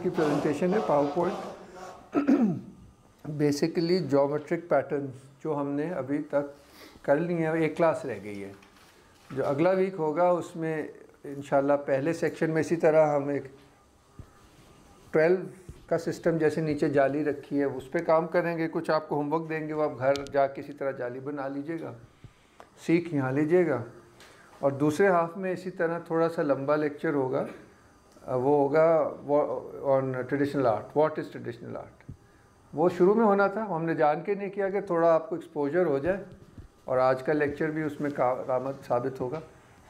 की प्रेजेंटेशन है power point. Basically geometric pattern जो हमने अभी तक कर लिए हैं, एक क्लास रह गई है। जो अगला वीक होगा उसमें इंशाल्लाह पहले सेक्शन में इसी तरह हम एक 12 का सिस्टम जैसे नीचे जाली रखी है उस पर काम करेंगे। कुछ आपको होमवर्क देंगे, वो आप घर जा किसी तरह जाली बना लीजिएगा, सीख यहाँ लीजिएगा। और दूसरे हाफ में इसी तरह थोड़ा सा लंबा लेक्चर होगा, वो होगा on traditional art, what is traditional art. वो शुरू में होना था, हमने जान के नहीं किया कि थोड़ा आपको एक्सपोजर हो जाए, और आज का लेक्चर भी उसमें कामत साबित होगा।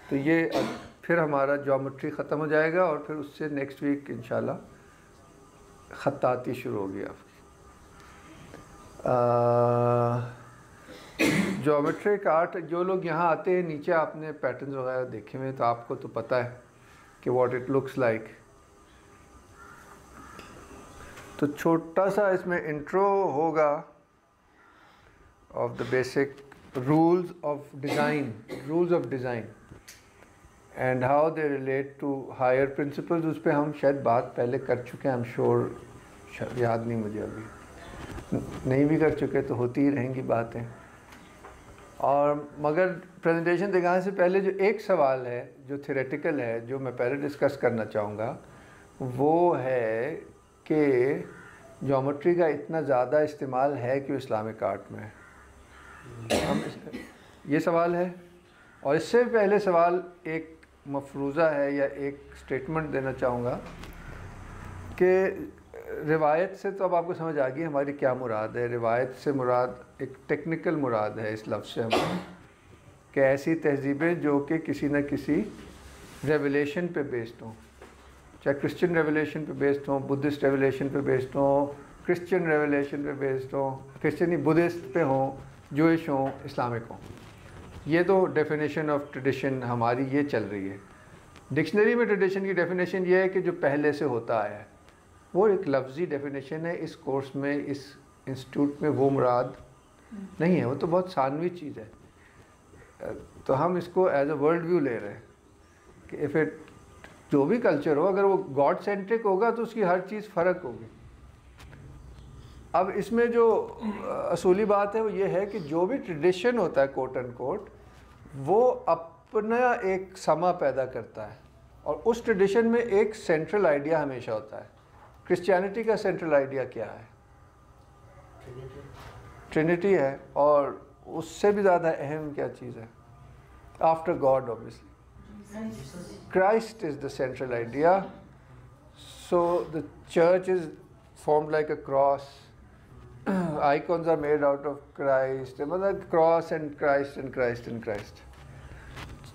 तो ये फिर हमारा ज्योमेट्री ख़त्म हो जाएगा और फिर उससे नेक्स्ट वीक इंशाल्लाह ख़त्ताती शुरू होगी आपकी। ज्योमेट्रिक आर्ट, जो लोग यहाँ आते हैं, नीचे आपने पैटर्न्स वगैरह देखे हुए तो आपको तो पता है कि व्हाट इट लुक्स लाइक। तो छोटा सा इसमें इंट्रो होगा of the basic rules of design and how they relate to higher principles. उस पर हम शायद बात पहले कर चुके हैं, आई एम श्योर, याद नहीं मुझे, अभी नहीं भी कर चुके तो होती ही रहेंगी बातें। और मगर प्रेजेंटेशन दिखाने से पहले जो एक सवाल है जो थ्योरेटिकल है, जो मैं पहले डिस्कस करना चाहूँगा, वो है कि ज्योमेट्री का इतना ज़्यादा इस्तेमाल है क्यों इस्लामिक आर्ट में। ये सवाल है। और इससे पहले सवाल एक मफरूज़ा है या एक स्टेटमेंट देना चाहूँगा कि रिवायत से तो अब आपको समझ आ गई हमारी क्या मुराद है। रिवायत से मुराद एक टेक्निकल मुराद है इस लफ्ज़ से हमारी, कि ऐसी तहजीबें जो कि किसी न किसी रेवलेशन पे बेस्ड हों, चाहे क्रिश्चियन रेवलेशन पे बेस्ड हों, बुद्धिस्ट रेवलेशन पे बेस्ड हों, क्रिश्चियन रेवलेशन पे बेस्ड हों, क्रिश्चियन ही बुद्धिस्ट पे हों, जूइश हों, इस्लामिक हों। ये तो डेफिनेशन ऑफ ट्रेडिशन हमारी ये चल रही है। डिक्शनरी में ट्रेडिशन की डेफिनेशन ये है कि जो पहले से होता आया है, वो एक लफ्ज़ी डेफिनेशन है। इस कोर्स में, इस इंस्टीट्यूट में वो मुराद नहीं है, वो तो बहुत सानवी चीज़ है। तो हम इसको एज अ वर्ल्ड व्यू ले रहे हैं कि इफ़ इट, जो भी कल्चर हो, अगर वो गॉड सेंट्रिक होगा तो उसकी हर चीज़ फ़र्क होगी। अब इसमें जो असूली बात है वो ये है कि जो भी ट्रेडिशन होता है कोट एंड कोट, वो अपना एक समा पैदा करता है, और उस ट्रेडिशन में एक सेंट्रल आइडिया हमेशा होता है। क्रिश्चियनिटी का सेंट्रल आइडिया क्या है? ट्रिनिटी है। और उससे भी ज़्यादा अहम क्या चीज़ है? After God obviously Christ is the central idea. So the church is formed like a cross. Icons are made out of Christ. मतलब cross and Christ and Christ and Christ.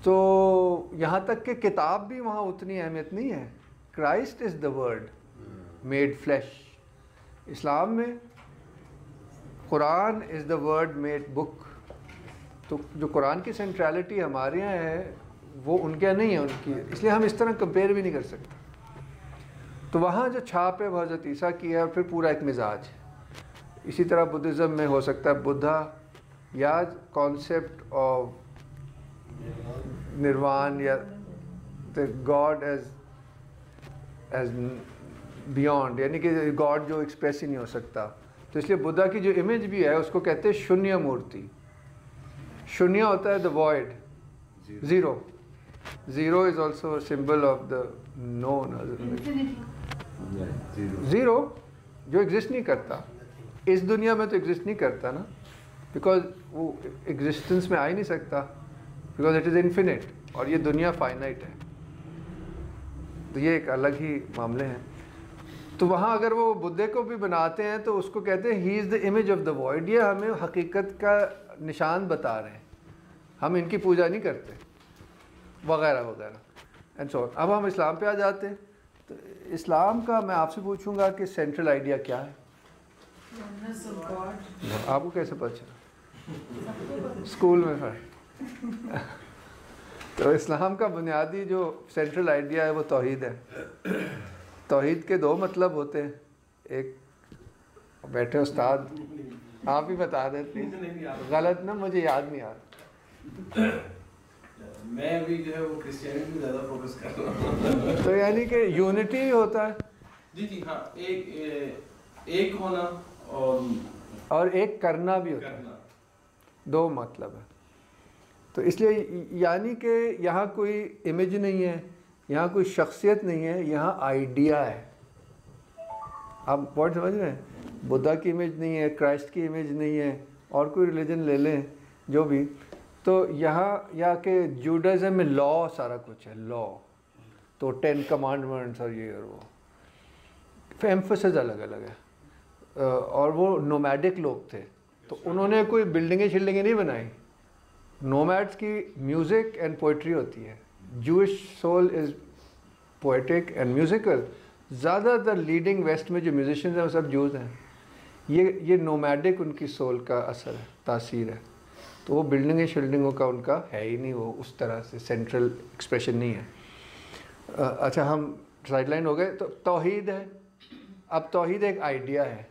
तो यहाँ तक कि किताब भी वहाँ उतनी अहमियत नहीं है। Christ is the word made flesh. इस्लाम में Quran is the word made book. तो जो कुरान की सेंट्रलिटी हमारे यहाँ है वो उनके यहाँ नहीं है उनकी, इसलिए हम इस तरह कंपेयर भी नहीं कर सकते। तो वहाँ जो छाप है वो हज़रत ईसा की है, और फिर पूरा एक मिजाज है। इसी तरह बुद्धिज़्म में हो सकता है बुद्धा या कॉन्सेप्ट ऑफ निर्वाण या द गॉड एज बियॉन्ड, यानी कि गॉड जो एक्सप्रेस ही नहीं हो सकता। तो इसलिए बुद्धा की जो इमेज भी है उसको कहते हैं शून्य मूर्ति। शून्य होता है the void, zero. Zero is also symbol of the known. Zero जो एग्जिस्ट नहीं करता इस दुनिया में, तो एग्जिस्ट नहीं करता ना, बिकॉज वो एग्जिस्टेंस में आ ही नहीं सकता, बिकॉज इट इज़ इन्फिनिट, और ये दुनिया फाइनाइट है। तो ये एक अलग ही मामले हैं। तो वहाँ अगर वो बुद्धे को भी बनाते हैं तो उसको कहते हैं he is the image of the void. ये हमें हकीकत का निशान बता रहे हैं, हम इनकी पूजा नहीं करते वगैरह वगैरह एंड सो ऑन। अब हम इस्लाम पे आ जाते हैं। तो इस्लाम का मैं आपसे पूछूंगा कि सेंट्रल आइडिया क्या है? आपको कैसे पता चला? स्कूल में पढ़ा। तो इस्लाम का बुनियादी जो सेंट्रल आइडिया है वो तौहीद है। तौहीद के दो मतलब होते हैं, एक बैठे उस्ताद आप ही बता देते, गलत ना, मुझे याद नहीं आ रहा। मैं भी जो है वो क्रिश्चियनिटी पे ज़्यादा फोकस कर रहा हूँ। तो यानी कि यूनिटी होता है, जी जी हाँ, एक होना और एक करना भी होता है, दो मतलब है। तो इसलिए यानी कि यहाँ कोई इमेज नहीं है, यहाँ कोई शख्सियत नहीं है, यहाँ आइडिया है। आप पॉइंट समझ रहे हैं? बुद्धा की इमेज नहीं है, क्राइस्ट की इमेज नहीं है, और कोई रिलीजन ले लें जो भी, तो यहाँ के जूडाइज्म में लॉ सारा कुछ है, लॉ। तो 10 कमांडमेंट्स और ये और वो, एम्फोसिस अलग अलग है। और वो नोमैडिक लोग थे, तो उन्होंने कोई बिल्डिंगें शिल्डिंगें नहीं बनाई। नोमैड्स की म्यूज़िक एंड पोइट्री होती है। Jewish soul is poetic and musical. ज़्यादातर लीडिंग वेस्ट में जो म्यूजिशियंस हैं वो सब जूस हैं। ये नोमैडिक उनकी सोल का असर है, तासीर है। तो वो बिल्डिंगें शिल्डिंगों का उनका है ही नहीं, वो उस तरह से सेंट्रल एक्सप्रेशन नहीं है। अच्छा, हम साइडलाइन हो गए। तो तौहीद है। अब तौहीद एक आइडिया है,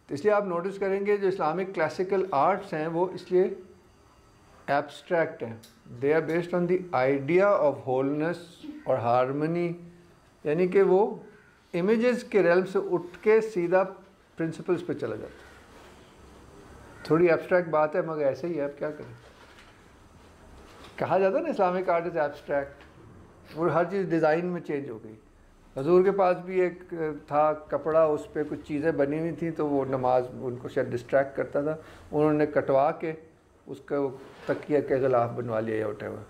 तो इसलिए आप नोटिस करेंगे जो इस्लामिक क्लासिकल आर्ट्स हैं वो इसलिए एब्स्ट्रैक्ट हैं। They are based on the idea of wholeness और हारमनी, यानी कि वो इमेजेस के रेल्म से उठ के सीधा प्रिंसिपल्स पे चला जाता है। थोड़ी एब्स्ट्रैक्ट बात है मगर ऐसे ही है, अब क्या करें। कहा जाता है ना इस्लामिक आर्ट इज़ एब्स्ट्रैक्ट। वो हर चीज़ डिज़ाइन में चेंज हो गई। हजूर के पास भी एक था कपड़ा, उस पर कुछ चीज़ें बनी हुई थी, तो वो नमाज उनको शायद डिस्ट्रैक्ट करता था। उन्होंने कटवा के उसका तकिया के गिलाफ बनवा लिया या व्हाटएवर,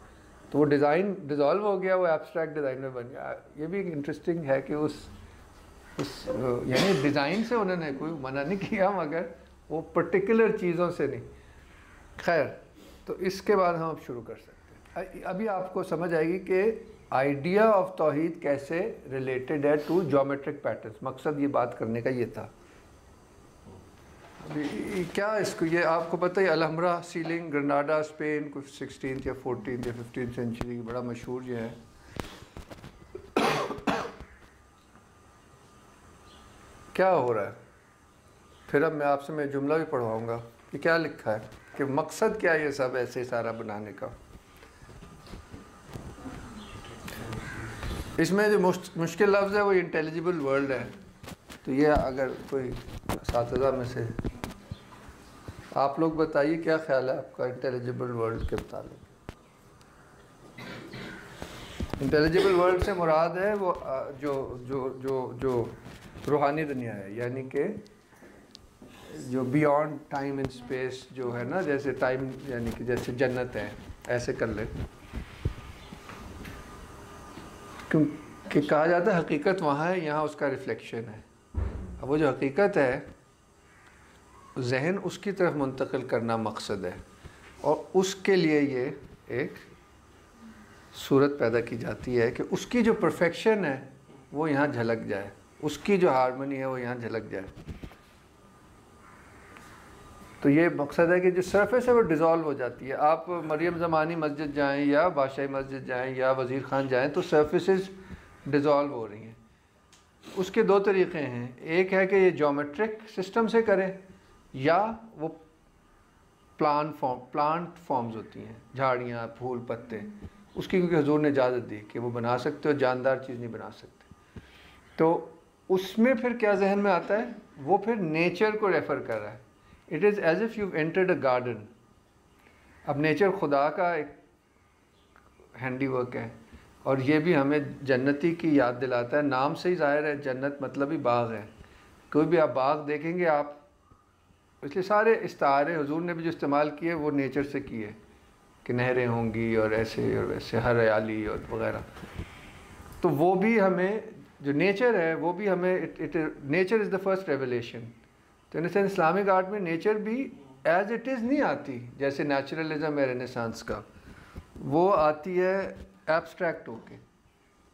तो वो डिज़ाइन डिज़ोल्व हो गया, वो एब्स्ट्रैक्ट डिज़ाइन में बन गया। ये भी इंटरेस्टिंग है कि उस यानी डिज़ाइन से उन्होंने कोई मना नहीं किया, मगर वो पर्टिकुलर चीज़ों से नहीं। खैर, तो इसके बाद हम अब शुरू कर सकते हैं। अभी आपको समझ आएगी कि आइडिया ऑफ तौहीद कैसे रिलेटेड है टू ज्योमेट्रिक पैटर्न्स। मकसद ये बात करने का ये था। अभी क्या इसको, ये आपको पता है अलहमरा सीलिंग ग्रेनाडा स्पेन कुछ 16th या 14th या 15th सेंचुरी की बड़ा मशहूर ये है। क्या हो रहा है फिर, अब मैं जुमला भी पढ़वाऊँगा कि क्या लिखा है, कि मकसद क्या है ये सब ऐसे सारा बनाने का। इसमें जो मुश्किल लफ्ज़ है वो इंटेलिजिबल वर्ल्ड है। तो ये अगर कोई असातिज़ा में से आप लोग बताइए क्या ख्याल है आपका इंटेलिजिबल वर्ल्ड के मुताबिक। इंटेलिजिबल वर्ल्ड से मुराद है वो जो जो जो जो रूहानी दुनिया है, यानी कि जो बियॉन्ड टाइम एंड स्पेस जो है ना, जैसे टाइम यानी कि जैसे जन्नत है, ऐसे कर ले। क्योंकि कहा जाता है हकीकत वहाँ है, यहाँ उसका रिफ्लेक्शन है। अब वो जो हकीकत है जहन उसकी तरफ मुंतकिल करना मकसद है, और उसके लिए ये एक सूरत पैदा की जाती है कि उसकी जो परफेक्शन है वो यहाँ झलक जाए, उसकी जो हारमनी है वो यहाँ झलक जाए। तो ये मकसद है कि जो सरफेस है वो डिज़ोल्व हो जाती है। आप मरियम ज़मानी मस्जिद जाएं या बादशाही मस्जिद जाएं या वज़ीर ख़ान जाएं तो सरफेसेस डिज़ोल्व हो रही हैं। उसके दो तरीक़े हैं, एक है कि ये ज्योमेट्रिक सिस्टम से करें, या वो प्लांट फॉर्म्स होती हैं, झाड़ियाँ फूल पत्ते, उसकी क्योंकि हुजूर ने इजाज़त दी कि वो बना सकते हो, जानदार चीज़ नहीं बना सकते। तो उसमें फिर क्या जहन में आता है, वो फिर नेचर को रेफ़र कर रहा है। It is as if you entered a garden. अब नेचर खुदा का एक हैंडी वर्क है, और ये भी हमें जन्नती की याद दिलाता है। नाम से ही ज़ाहिर है जन्नत मतलब ही बाग है। कोई भी आप बाग देखेंगे आप, इसलिए सारे इस्तारे हुजूर ने भी जो इस्तेमाल किए वो नेचर से किए कि नहरें होंगी और ऐसे और वैसे हरियाली और वगैरह। तो वो भी हमें जो नेचर है वो भी हमें nature is the first revelation. तो इन सेंस इस्लामिक आर्ट में नेचर भी एज इट इज़ नहीं आती, जैसे नेचुरलिज्म है रेनेसांस का, वो आती है एब्स्ट्रैक्ट होके।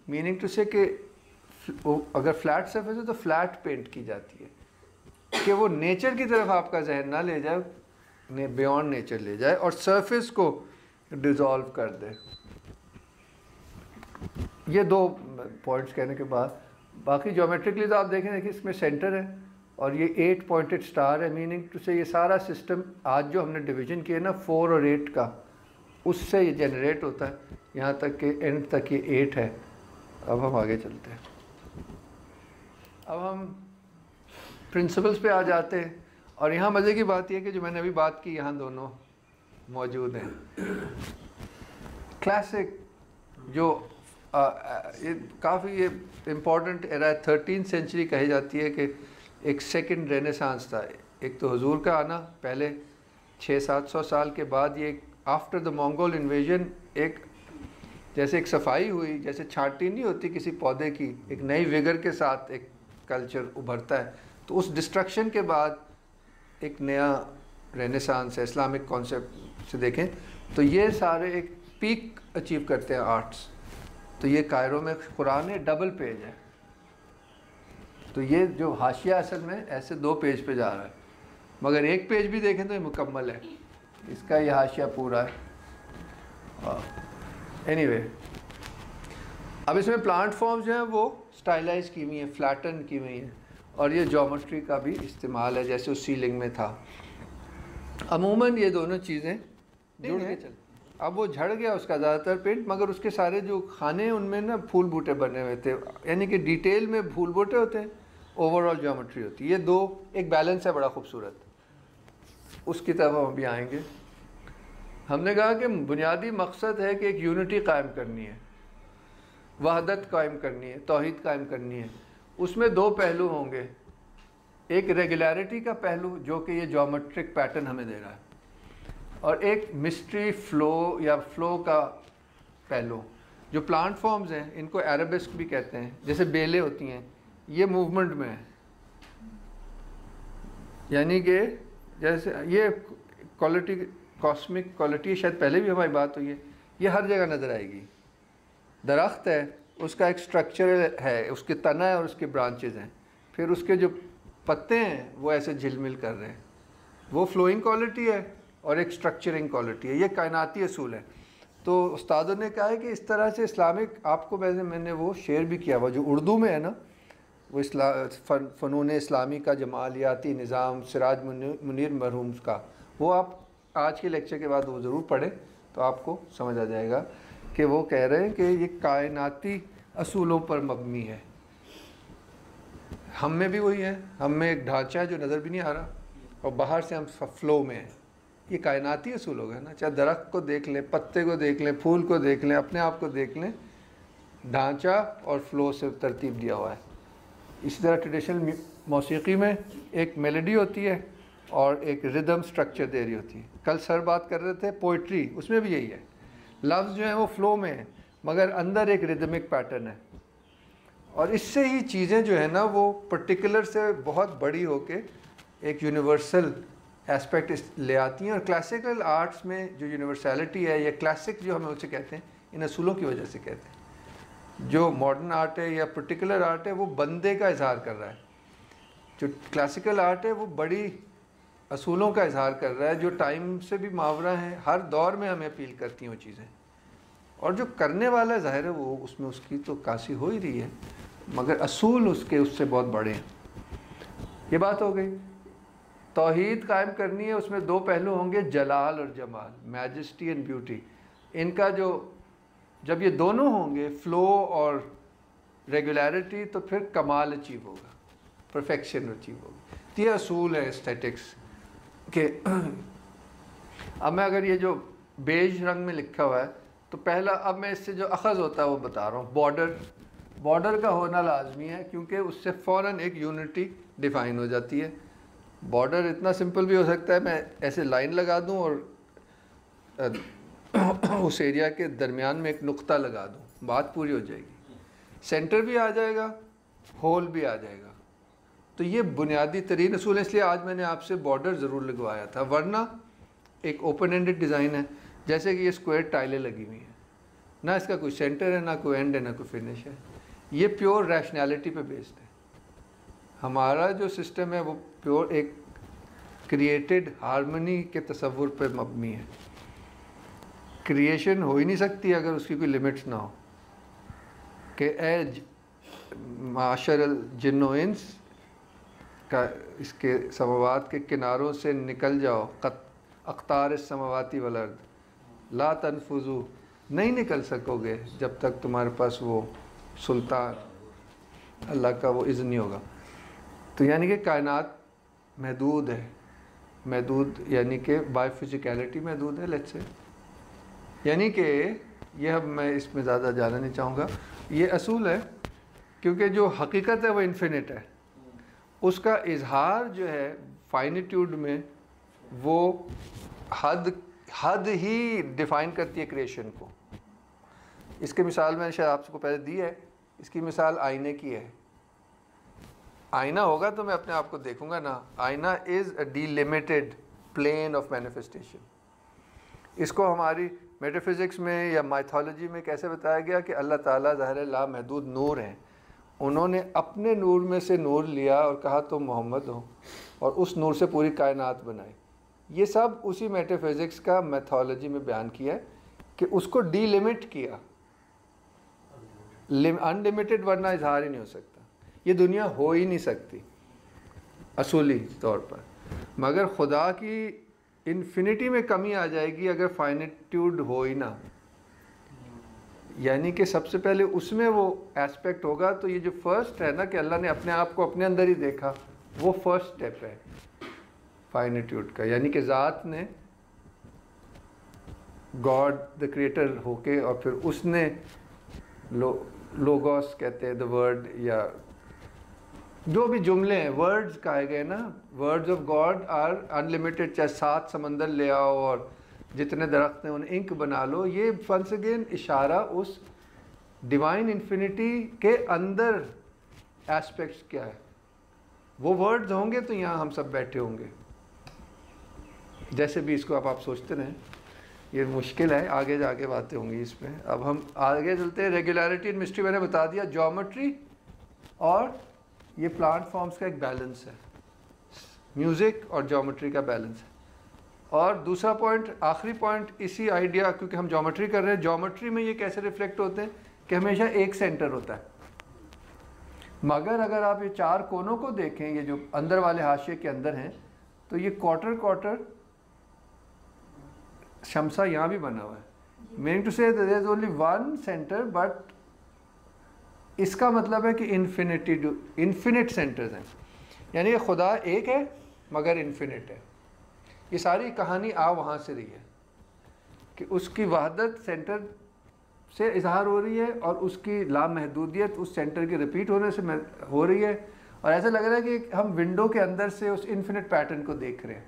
मीनिंग टू से कि अगर फ्लैट सरफेस है तो फ्लैट पेंट की जाती है, कि वो नेचर की तरफ आपका जहन ना ले जाए, बियॉन्ड नेचर ले जाए और सरफेस को डिज़ोल्व कर दे। ये दो पॉइंट्स कहने के बाद बाकी ज्योमेट्रिकली तो आप देखें कि इसमें सेंटर है और ये 8 पॉइंटेड स्टार है। मीनिंग टू से ये सारा सिस्टम आज जो हमने डिवीज़न किया ना 4 और 8 का, उससे ये जनरेट होता है, यहाँ तक कि एंड तक ये 8 है। अब हम आगे चलते हैं। अब हम प्रिंसिपल्स पे आ जाते हैं, और यहाँ मज़े की बात यह है कि जो मैंने अभी बात की यहाँ दोनों मौजूद हैं। क्लासिक जो ये काफ़ी ये इम्पॉर्टेंट एरा है, 13th सेंचुरी कही जाती है कि एक सेकंड रेनेसांस था। एक तो हुजूर का आना पहले 600-700 साल के बाद, ये आफ्टर द मंगोल इन्वेजन एक जैसे एक सफाई हुई, जैसे छांटी नहीं होती किसी पौधे की, एक नई विगर के साथ एक कल्चर उभरता है। तो उस डिस्ट्रक्शन के बाद एक नया रेनेसांस है इस्लामिक कॉन्सेप्ट से देखें तो। ये सारे एक पीक अचीव करते हैं आर्ट्स। तो ये कायरो में कुरान है, डबल पेज है। तो ये जो हाशिया असल में ऐसे 2 पेज पे जा रहा है, मगर एक पेज भी देखें तो ये मुकम्मल है, इसका ये हाशिया पूरा है। एनीवे, अब इसमें प्लांट फॉर्म्स जो हैं वो स्टाइलाइज की हुई हैं, फ्लैटन की हुई हैं, और ये ज्योमेट्री का भी इस्तेमाल है जैसे उस सीलिंग में था। अमूमन ये दोनों चीज़ें जुड़ के चल। अब वो झड़ गया उसका ज़्यादातर पेंट, मगर उसके सारे जो खाने उनमें ना फूल बूटे बने हुए थे, यानी कि डिटेल में फूल बूटे होते हैं, ओवरऑल ज्योमेट्री होती है। ये दो एक बैलेंस है बड़ा खूबसूरत, उसकी तरफ हम भी आएंगे। हमने कहा कि बुनियादी मकसद है कि एक यूनिटी कायम करनी है, वहदत कायम करनी है, तौहीद कायम करनी है। उसमें 2 पहलू होंगे, एक रेगुलरिटी का पहलू जो कि ये ज्योमेट्रिक पैटर्न हमें दे रहा है, और एक मिस्ट्री फ्लो या फ्लो का पहलू। जो प्लांट फॉर्म्स हैं इनको एराबिस्क भी कहते हैं, जैसे बेलें होती हैं, ये मूवमेंट में है, यानी कि जैसे ये क्वालिटी कॉस्मिक क्वालिटी, शायद पहले भी हमारी बात हुई है, ये हर जगह नज़र आएगी। दरख्त है, उसका एक स्ट्रक्चर है, उसके तना है और उसके ब्रांचेस हैं, फिर उसके जो पत्ते हैं वो ऐसे झिलमिल कर रहे हैं, वो फ्लोइंग क्वालिटी है और एक स्ट्रक्चरिंग क्वालिटी है। ये कायनाती असूल है। तो उस्तादों ने कहा है कि इस तरह से इस्लामिक, आपको वैसे मैंने वो शेयर भी किया हुआ जो उर्दू में है ना, वो फ़नून इस्लामी का जमालियाती निज़ाम सिराज मुनीर मरहूम का, वो आप आज के लेक्चर के बाद वो ज़रूर पढ़ें तो आपको समझ आ जाएगा कि वो कह रहे हैं कि ये कायनाती असूलों पर मबनी है। हम में भी वही है, हम में एक ढांचा है जो नज़र भी नहीं आ रहा, और बाहर से हम फ्लो में हैं। ये कायनाती असूल हो गए ना, चाहे दरख्त को देख लें, पत्ते को देख लें, फूल को देख लें, अपने आप को देख लें, ढांचा और फ्लो से तरतीब दिया हुआ है। इसी तरह ट्रेडिशनल मौसीकी में एक मेलोडी होती है और एक रिदम स्ट्रक्चर दे रही होती है। कल सर बात कर रहे थे पोइट्री, उसमें भी यही है, लफ्ज़ जो है वो फ्लो में है मगर अंदर एक रिदमिक पैटर्न है, और इससे ही चीज़ें जो है ना वो पर्टिकुलर से बहुत बड़ी होके एक यूनिवर्सल एस्पेक्ट ले आती हैं। और क्लासिकल आर्ट्स में जो यूनिवर्सलिटी है या क्लासिक जो हमें उसे कहते हैं, इन असूलों की वजह से कहते हैं। जो मॉडर्न आर्ट है या पर्टिकुलर आर्ट है वो बंदे का इजहार कर रहा है, जो क्लासिकल आर्ट है वो बड़ी असूलों का इजहार कर रहा है जो टाइम से भी मावरा हैं, हर दौर में हमें अपील करती हैं वो चीज़ें। और जो करने वाला ज़ाहिर है वो उसमें उसकी तो कासी हो ही रही है, मगर असूल उसके उससे बहुत बड़े हैं। ये बात हो गई। तौहीद कायम करनी है, उसमें 2 पहलू होंगे, जलाल और जमाल, मैजेस्टी एंड ब्यूटी। इनका जो जब ये दोनों होंगे, फ़्लो और रेगुलरिटी, तो फिर कमाल अचीव होगा, परफेक्शन अचीव होगी। ये असूल है एस्थेटिक्स के। अब मैं अगर ये जो बेज रंग में लिखा हुआ है तो पहला, अब मैं इससे जो अखज़ होता है वो बता रहा हूँ। बॉर्डर का होना लाजमी है क्योंकि उससे फ़ौरन एक यूनिटी डिफ़ाइन हो जाती है। बॉर्डर इतना सिंपल भी हो सकता है, मैं ऐसे लाइन लगा दूँ और उस एरिया के दरमियान में एक नुक्ता लगा दूँ, बात पूरी हो जाएगी। सेंटर भी आ जाएगा, होल भी आ जाएगा। तो ये बुनियादी तरीन असूल है, इसलिए आज मैंने आपसे बॉर्डर ज़रूर लगवाया था, वरना एक ओपन एंडेड डिज़ाइन है। जैसे कि ये स्क्वायर टाइलें लगी हुई हैं, ना इसका कोई सेंटर है, ना कोई एंड है, ना कोई फिनिश है। ये प्योर रैशनैलिटी पे बेस्ड है। हमारा जो सिस्टम है वो प्योर एक क्रिएटेड हार्मनी के तसव्वुर पर मबनी है। क्रिएशन हो ही नहीं सकती अगर उसकी कोई लिमिट्स ना हो कि ए माशरल जिन्नो इंस का, इसके समावात के किनारों से निकल जाओ, अख्तार समावाती वलर्द ला तनफुजू, नहीं निकल सकोगे जब तक तुम्हारे पास वो सुल्तान अल्लाह का वो इज़्न नहीं होगा। तो यानी कि कायनात महदूद है, महदूद यानी कि बाय फिजिकलिटी महदूद है, लेट्स से, यानी कि ये अब मैं इसमें ज़्यादा जाना नहीं चाहूँगा, ये असूल है क्योंकि जो हकीकत है वो इन्फिनिट है, उसका इजहार जो है फाइनिट्यूड में वो हद ही डिफ़ाइन करती है क्रिएशन को। इसकी मिसाल मैंने शायद आपको पहले दी है, इसकी मिसाल आईने की है। आईना होगा तो मैं अपने आप को देखूंगा ना, आईना is a delimited plane of manifestation. इसको हमारी मेटाफिज़िक्स में या माइथोलॉजी में कैसे बताया गया कि अल्लाह ताला ज़ाहिर ला महदूद नूर हैं, उन्होंने अपने नूर में से नूर लिया और कहा तुम मोहम्मद हो, और उस नूर से पूरी कायनात बनाई। ये सब उसी मेटाफिज़िक्स का मैथोलॉजी में बयान किया है कि उसको डीलिमिट किया, अनलिमिटेड वरना इजहार ही नहीं हो सकता, ये दुनिया हो ही नहीं सकती असूली तौर पर। मगर खुदा की इन्फिनिटी में कमी आ जाएगी अगर फाइनिट्यूड हो ही ना, यानी कि सबसे पहले उसमें वो एस्पेक्ट होगा। तो ये जो फर्स्ट है ना कि अल्लाह ने अपने आप को अपने अंदर ही देखा, वो फर्स्ट स्टेप है फाइनिट्यूड का, यानी कि ज़ात ने गॉड द क्रिएटर होके और फिर उसने लोगोस कहते हैं द वर्ड, या जो भी जुमले हैं वर्ड्स कहे गए ना, words of God are unlimited, चाहे 7 समंदर ले आओ और जितने दरख्त हैं उन्हें इंक बना लो, ये वंस अगेन इशारा उस डिवाइन इन्फिनिटी के अंदर एस्पेक्ट्स क्या है। वो वर्ड्स होंगे तो यहाँ हम सब बैठे होंगे, जैसे भी इसको आप सोचते रहें, ये मुश्किल है, आगे जाके बातें होंगी इस पर। अब हम आगे चलते हैं। रेगुलरिटी एंड मिस्ट्री मैंने बता दिया, ज्योमेट्री और ये प्लांट फॉर्म्स का एक बैलेंस है, म्यूज़िक और ज्योमेट्री का बैलेंस है। और दूसरा पॉइंट, आखिरी पॉइंट इसी आइडिया, क्योंकि हम ज्योमेट्री कर रहे हैं, ज्योमेट्री में ये कैसे रिफ्लेक्ट होते हैं कि हमेशा एक सेंटर होता है, मगर अगर आप ये 4 कोनों को देखें, ये जो अंदर वाले हाशिए के अंदर हैं, तो ये क्वार्टर शमसा यहाँ भी बना हुआ है, meaning to say there is only one centre, but इसका मतलब है कि इन्फिनिट सेंटर्स हैं, यानी कि खुदा एक है मगर इन्फिनिट है। ये सारी कहानी वहाँ से रही है कि उसकी वहदत सेंटर से इजहार हो रही है और उसकी लामहदूदियत उस सेंटर के रिपीट होने से हो रही है, और ऐसा लग रहा है कि हम विंडो के अंदर से उस इन्फिनिट पैटर्न को देख रहे हैं।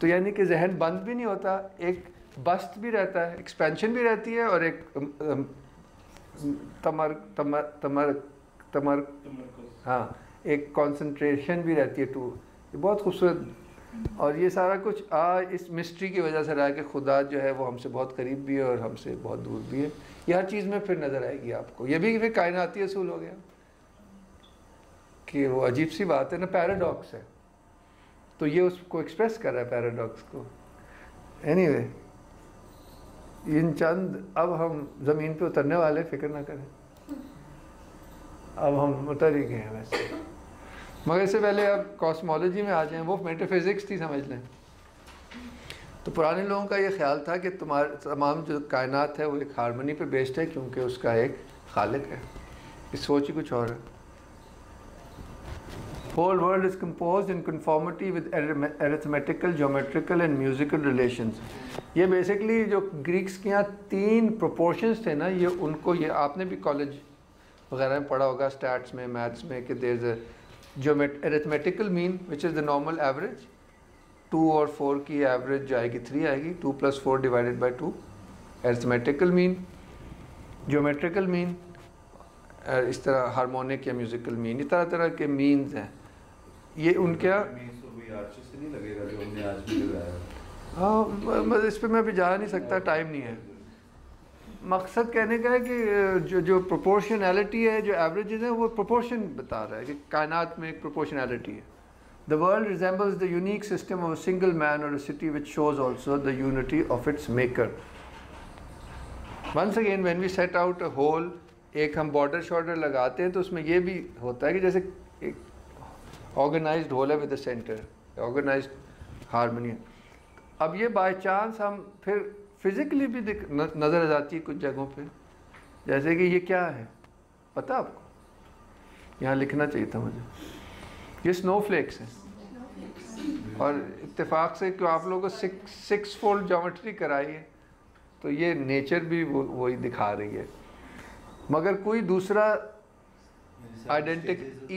तो यानी कि जहन बंद भी नहीं होता, एक बस्ट भी रहता है, एक्सपेंशन भी रहती है, और एक तमर हाँ, एक कंसंट्रेशन भी रहती है टू। ये बहुत खूबसूरत, और ये सारा कुछ इस मिस्ट्री की वजह से रहा है कि खुदा जो है वो हमसे बहुत करीब भी है और हमसे बहुत दूर भी है। ये हर चीज़ में फिर नज़र आएगी आपको। ये भी फिर कायनाती असूल हो गया कि वो अजीब सी बात है ना, पैराडॉक्स है, तो ये उसको एक्सप्रेस कर रहा है पैराडॉक्स को। एनीवे, इन चंद, अब हम ज़मीन पे उतरने वाले, फिक्र ना करें, अब हम उतर ही गए हैं वैसे, मगर इससे पहले अब कॉस्मोलॉजी में आ जाएं, वो मेटाफिज़िक्स थी समझ लें। तो पुराने लोगों का ये ख्याल था कि तमाम जो कायनात है वो एक हारमोनी पे बेस्ड है, क्योंकि उसका एक खालिक है। इस सोच ही कुछ और है। Whole world is composed in conformity with arithmetical, geometrical and musical relations. ये बेसिकली जो ग्रीक्स के यहाँ 3 प्रोपोर्शंस थे ना, ये उनको, ये आपने भी कॉलेज वगैरह में पढ़ा होगा, स्टैट्स में, मैथ्स में, कि there is arithmetical mean which is the normal average, 2 और 4 की एवरेज जो आएगी 3 आएगी, 2 + 4 divided by 2, arithmetical mean, geometrical mean, इस तरह हार्मोनिक या म्यूजिकल मीन, ये तरह तरह के मीन्स हैं। ये उनके हाँ, इस पर मैं अभी जा नहीं सकता, टाइम नहीं है। मकसद कहने का है कि जो प्रोपोर्शनैलिटी है, जो एवरेजेस हैं, वो प्रोपोर्शन बता रहा है कि कायनात में एक प्रोपोर्शनैलिटी है। The world resembles the unique system of a single man और a city which shows also the unity of its maker. Once again when we set out a whole, एक हम बॉर्डर शॉर्डर लगाते हैं तो उसमें ये भी होता है कि जैसे एक ऑर्गेनाइज्ड होल है with the centre, organised harmony. अब ये बाय चांस हम फिर फिज़िकली भी नज़र आ जाती है कुछ जगहों पे, जैसे कि ये क्या है पता आपको, यहाँ लिखना चाहिए था मुझे, ये स्नोफ्लेक्स हैं, और इत्तेफाक से क्यों आप लोगों को 6 फोल्ड ज्योमेट्री कराई है, तो ये नेचर भी वही दिखा रही है। मगर कोई दूसरा identical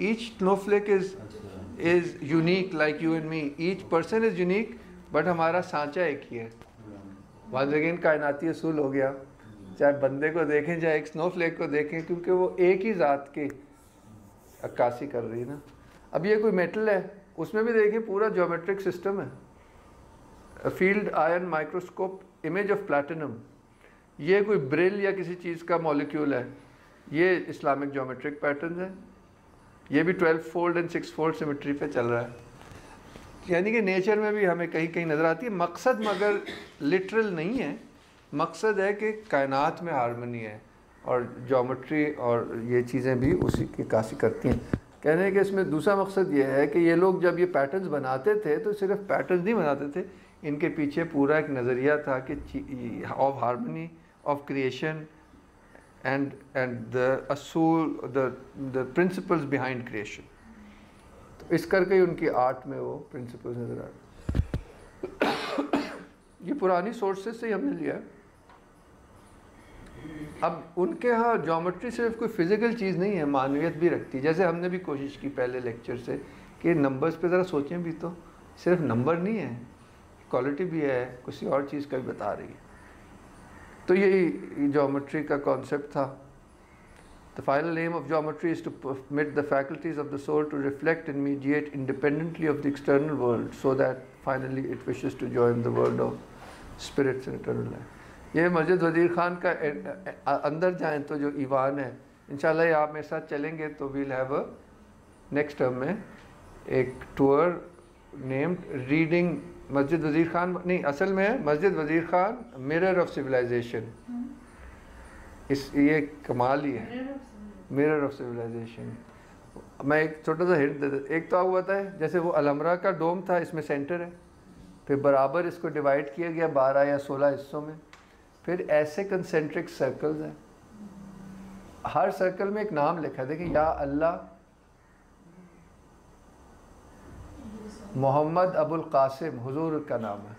each snowflake is unique like you and me, each person is unique, but हमारा सांचा एक ही है। वंस अगेन कायनाती असूल हो गया, चाहे बंदे को देखें चाहे एक स्नोफ्लेक को देखें, क्योंकि वो एक ही ज़ात की अक्कासी कर रही है ना। अब ये कोई मेटल है, उसमें भी देखें पूरा ज्योमेट्रिक सिस्टम है। Field ion microscope image of platinum, ये कोई ब्रिल या किसी चीज़ का मॉलिक्यूल है, ये इस्लामिक ज्योमेट्रिक पैटर्न है। ये भी 12 फोल्ड एंड 6 फोल्ड सिमेट्री पे चल रहा है। यानी कि नेचर में भी हमें कहीं कहीं नज़र आती है। मकसद मगर लिटरल नहीं है, मकसद है कि कायनात में हारमनी है, और ज्योमेट्री और ये चीज़ें भी उसी की कासी करती हैं। कहने कि इसमें दूसरा मकसद ये है कि ये लोग जब ये पैटर्न्स बनाते थे तो सिर्फ पैटर्न्स नहीं बनाते थे, इनके पीछे पूरा एक नज़रिया था कि of harmony, of creation and the असूल, द प्रिंसिपल्स बिहाइंड क्रिएशन। तो इस करके ही उनकी आर्ट में वो प्रिंसिपल्स नज़र आ रहे। ये पुरानी सोर्सेज से ही हमने लिया है। अब उनके यहाँ ज्योमेट्री सिर्फ कोई फिज़िकल चीज़ नहीं है, मानवियत भी रखती है। जैसे हमने भी कोशिश की पहले लेक्चर से कि नंबर्स पे ज़रा सोचें भी, तो सिर्फ नंबर नहीं है, क्वालिटी भी है, किसी और चीज़ का भी बता रही है। तो यही ज्योमेट्री का कॉन्सेप्ट था। The final aim of geometry is to permit the faculties of the soul to reflect and mediate independently of the external world, so that finally it wishes to join the world of spirits and eternal life. ये मस्जिद वज़ीर ख़ान का अंदर जाएं तो जो Ivan है, इंशाल्लाह ये आप मेरे साथ चलेंगे तो we'll have a next term में एक टूर नेम्ड रीडिंग मस्जिद वज़ीर ख़ान, नहीं असल में है मस्जिद वज़ीर ख़ान मिरर ऑफ सिविलाइजेशन। इस ये कमाल ही है, मिरर ऑफ सिविलाइजेशन। मैं एक छोटा सा हिंट दे देता। एक तो आपको पता है जैसे वो अलमरा का डोम था, इसमें सेंटर है, फिर बराबर इसको डिवाइड किया गया 12 या 16 हिस्सों में, फिर ऐसे कंसेंट्रिक सर्कल्स हैं, हर सर्कल में एक नाम लिखा है। देखिए, या अल्लाह, मोहम्मद अबुल कासिम हुजूर का नाम है,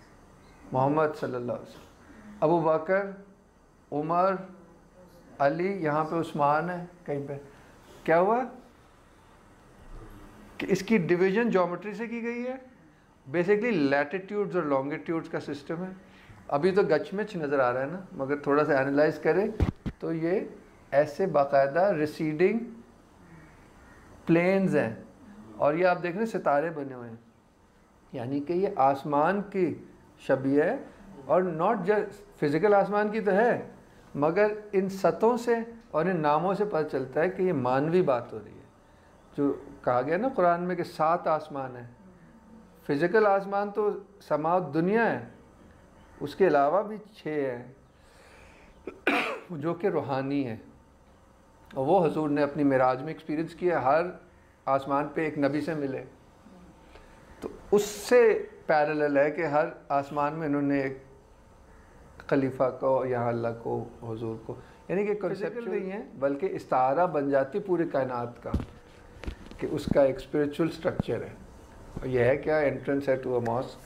मोहम्मद सल्लल्लाहु अलैहि वसल्लम, अबू बकर, उमर, अली, यहाँ पे उस्मान है कहीं पे। क्या हुआ कि इसकी डिवीजन ज्योमेट्री से की गई है। बेसिकली लैटिट्यूड्स और लॉन्गिट्यूड्स का सिस्टम है। अभी तो गचमिच नज़र आ रहा है ना, मगर थोड़ा सा एनालाइज करें तो ये ऐसे बाकायदा रिसीडिंग प्लेन्स हैं, और ये आप देख रहे हैं सितारे बने हुए हैं, यानी कि ये आसमान की शबीह है, और नॉट जस्ट फिज़िकल आसमान की तो है, मगर इन सतहों से और इन नामों से पता चलता है कि ये मानवी बात हो रही है। जो कहा गया ना कुरान में कि 7 आसमान है, फिज़िकल आसमान तो समाओ दुनिया है, उसके अलावा भी 6 हैं जो कि रूहानी है, और वो हुजूर ने अपनी मिराज में एक्सपीरियंस किया। हर आसमान पे एक नबी से मिले, तो उससे पैरेलल है कि हर आसमान में इन्होंने एक खलीफा को या अल्लाह को, हुजूर को, यानी कि कॉन्सेप्चुअल नहीं है बल्कि इस्तारा बन जाती पूरी कायनात का कि उसका एक स्पिरिचुअल स्ट्रक्चर है। और यह है क्या, एंट्रेंस है टू अ मॉस्क।